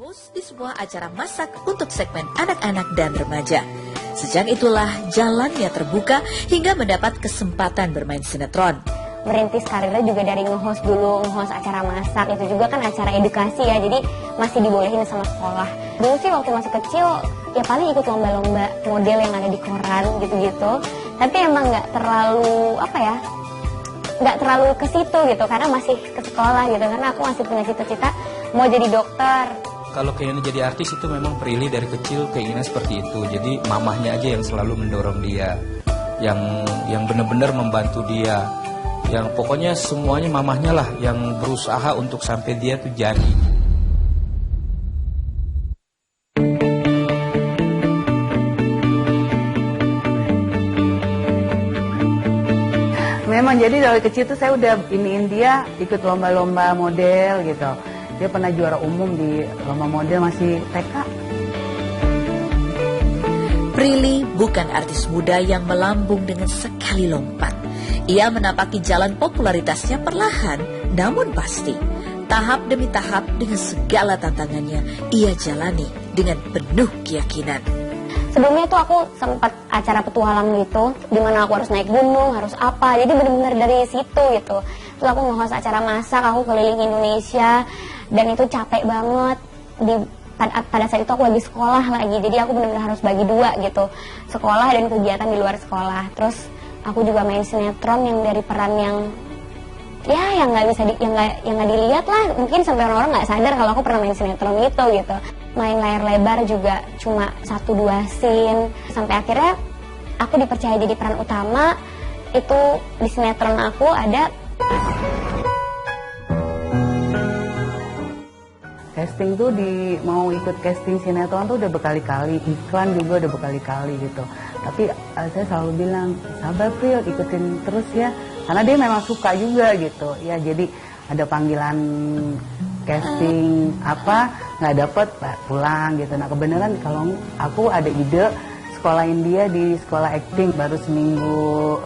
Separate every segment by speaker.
Speaker 1: host di sebuah acara masak untuk segmen anak-anak dan remaja. Sejak itulah jalannya terbuka hingga mendapat kesempatan bermain sinetron.
Speaker 2: Merintis karirnya juga dari nge-host dulu, nge-host acara masak, itu juga kan acara edukasi ya, jadi masih dibolehin sama sekolah. Dulu sih waktu masih kecil, ya paling ikut lomba-lomba model yang ada di koran gitu-gitu. Tapi emang nggak terlalu, nggak terlalu ke situ gitu, karena masih ke sekolah gitu, karena aku masih punya cita-cita mau jadi dokter.
Speaker 3: Kalau keinginan jadi artis itu memang Prilly dari kecil keinginan seperti itu. Jadi mamahnya aja yang selalu mendorong dia, yang benar-benar membantu dia. Yang pokoknya semuanya mamahnya lah yang berusaha untuk sampai dia tuh jadi.
Speaker 4: Memang jadi dari kecil tuh saya udah iniin dia ikut lomba-lomba model gitu. Dia pernah juara umum di lomba model masih TK.
Speaker 1: Prilly bukan artis muda yang melambung dengan sekali lompat. Ia menapaki jalan popularitasnya perlahan, namun pasti. Tahap demi tahap dengan segala tantangannya, ia jalani dengan penuh keyakinan.
Speaker 2: Sebelumnya tuh aku sempat acara petualang gitu, dimana aku harus naik gunung, harus apa, jadi benar-benar dari situ gitu. Terus aku nge-host acara masak, aku keliling Indonesia, dan itu capek banget. Pada saat itu aku lagi sekolah lagi, jadi aku benar-benar harus bagi dua gitu, sekolah dan kegiatan di luar sekolah. Terus aku juga main sinetron yang dari peran yang nggak bisa yang nggak dilihat lah, mungkin sampai orang-orang nggak sadar kalau aku pernah main sinetron itu gitu. Main layar lebar juga cuma 1-2 scene, sampai akhirnya aku dipercaya jadi peran utama. Itu di sinetron aku ada.
Speaker 4: Casting tuh mau ikut casting sinetron tuh udah berkali-kali, iklan juga udah berkali-kali gitu. Tapi saya selalu bilang, sabar Pril, ikutin terus ya, karena dia memang suka juga gitu. Ya jadi ada panggilan casting nggak dapet pulang gitu. Nah kebenaran kalau aku ada ide sekolahin dia di sekolah acting, baru seminggu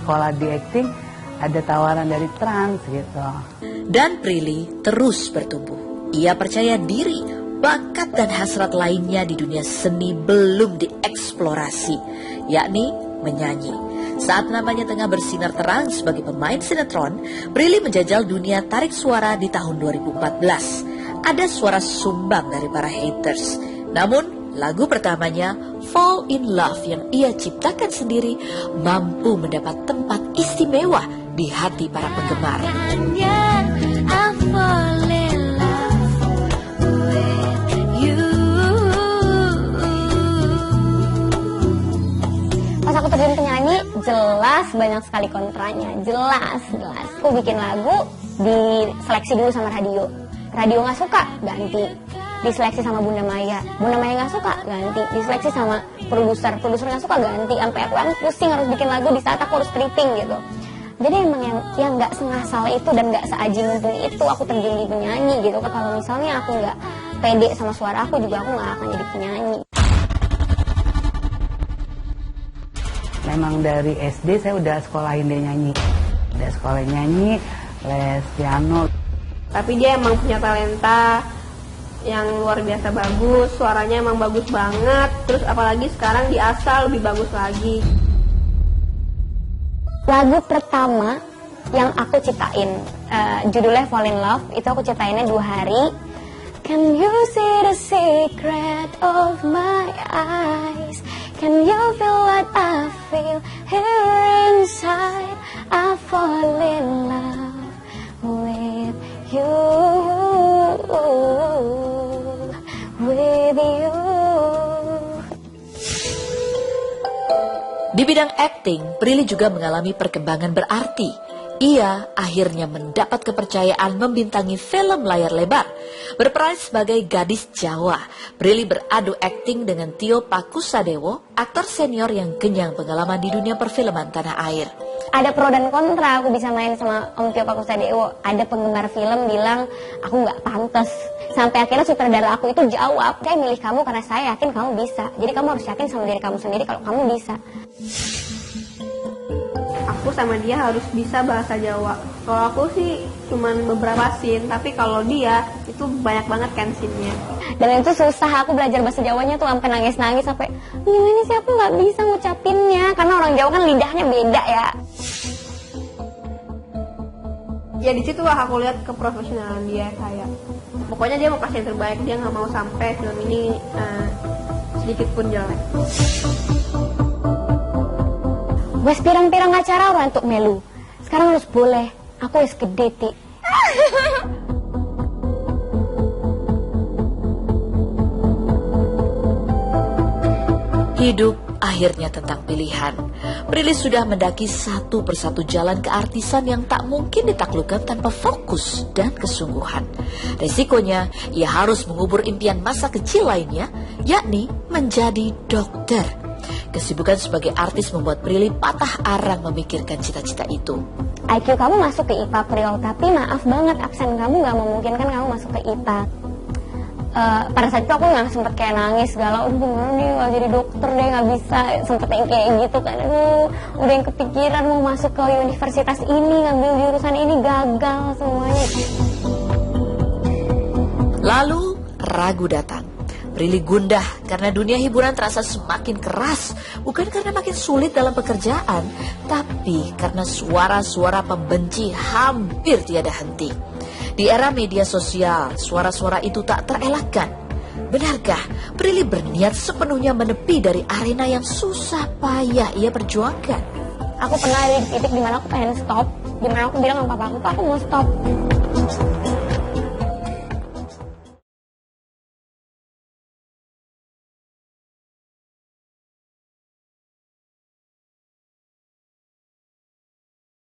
Speaker 4: sekolah di acting, ada tawaran dari Trans gitu.
Speaker 1: Dan Prilly terus bertumbuh. Ia percaya diri, bakat dan hasrat lainnya di dunia seni belum dieksplorasi, yakni menyanyi. Saat namanya tengah bersinar terang sebagai pemain sinetron, Prilly menjajal dunia tarik suara di tahun 2014. Ada suara sumbang dari para haters. Namun, lagu pertamanya, Fall in Love yang ia ciptakan sendiri, mampu mendapat tempat istimewa di hati para penggemar.
Speaker 2: Pas aku terjun penyanyi, jelas banyak sekali kontranya, jelas. Aku bikin lagu, diseleksi dulu sama radio. Radio nggak suka, ganti. Diseleksi sama Bunda Maya nggak suka, ganti. Diseleksi sama produser nggak suka, ganti. Sampai aku pusing harus bikin lagu di saat aku harus tripping gitu. Jadi emang yang nggak sengasal itu dan nggak seaji mumpung itu aku terjun di penyanyi gitu. Kalau misalnya aku nggak pede sama suara aku juga, aku nggak akan jadi penyanyi.
Speaker 4: Memang dari SD saya udah sekolahin dia nyanyi. Udah sekolahin nyanyi, les piano.
Speaker 5: Tapi dia emang punya talenta yang luar biasa bagus, suaranya emang bagus banget. Terus apalagi sekarang diasah lebih bagus lagi.
Speaker 2: Lagu pertama yang aku ciptain, judulnya Fall in Love, itu aku ciptainnya 2 hari. Can you see the secret of my eyes? Can you feel what I feel here inside? I fall in love with you, with you.
Speaker 1: Di bidang akting, Prilly juga mengalami perkembangan berarti. Ia akhirnya mendapat kepercayaan membintangi film layar lebar. Berperan sebagai gadis Jawa, Prilly beradu akting dengan Tio Pakusadewo, aktor senior yang kenyang pengalaman di dunia perfilman tanah air.
Speaker 2: Ada pro dan kontra aku bisa main sama Om Tio Pakusadewo. Ada penggemar film bilang aku nggak pantas. Sampai akhirnya sutradara aku itu jawab, saya milih kamu karena saya yakin kamu bisa. Jadi kamu harus yakin sama diri kamu sendiri kalau kamu bisa.
Speaker 5: Aku sama dia harus bisa bahasa Jawa. Kalau aku sih cuman beberapa scene, tapi kalau dia itu banyak banget kan scene-nya.
Speaker 2: Dan itu susah, aku belajar bahasa Jawanya tuh sampai nangis-nangis, sampai gimana sih aku nggak bisa ngucapinnya, karena orang Jawa kan lidahnya beda ya.
Speaker 5: Ya di situ lah aku lihat keprofesionalan dia, kayak pokoknya dia mau kasih yang terbaik, dia nggak mau sampai film ini sedikit pun jelek.
Speaker 2: Wes pirang-pirang acara orang untuk melu, sekarang harus boleh, aku wes gede Ti.
Speaker 1: Hidup akhirnya tentang pilihan. Prilly sudah mendaki satu persatu jalan keartisan yang tak mungkin ditaklukkan tanpa fokus dan kesungguhan. Resikonya, ia harus mengubur impian masa kecil lainnya, yakni menjadi dokter. Kesibukan sebagai artis membuat Prilly patah arang memikirkan cita-cita itu.
Speaker 2: IQ kamu masuk ke IPA Priol, tapi maaf banget absen kamu nggak memungkinkan kamu masuk ke IPA. Pada saat itu aku nggak sempet kayak nangis galau, gimana nih nggak jadi dokter deh, nggak bisa, sempet yang kayak gitu kan, udah yang kepikiran mau masuk ke universitas ini, ngambil jurusan ini, gagal semuanya.
Speaker 1: Lalu ragu datang. Prilly gundah karena dunia hiburan terasa semakin keras, bukan karena makin sulit dalam pekerjaan, tapi karena suara-suara pembenci hampir tiada henti. Di era media sosial, suara-suara itu tak terelakkan. Benarkah Prilly berniat sepenuhnya menepi dari arena yang susah payah ia perjuangkan?
Speaker 2: Aku pernah di titik dimana aku pengen stop, dimana aku bilang sama papa aku mau stop.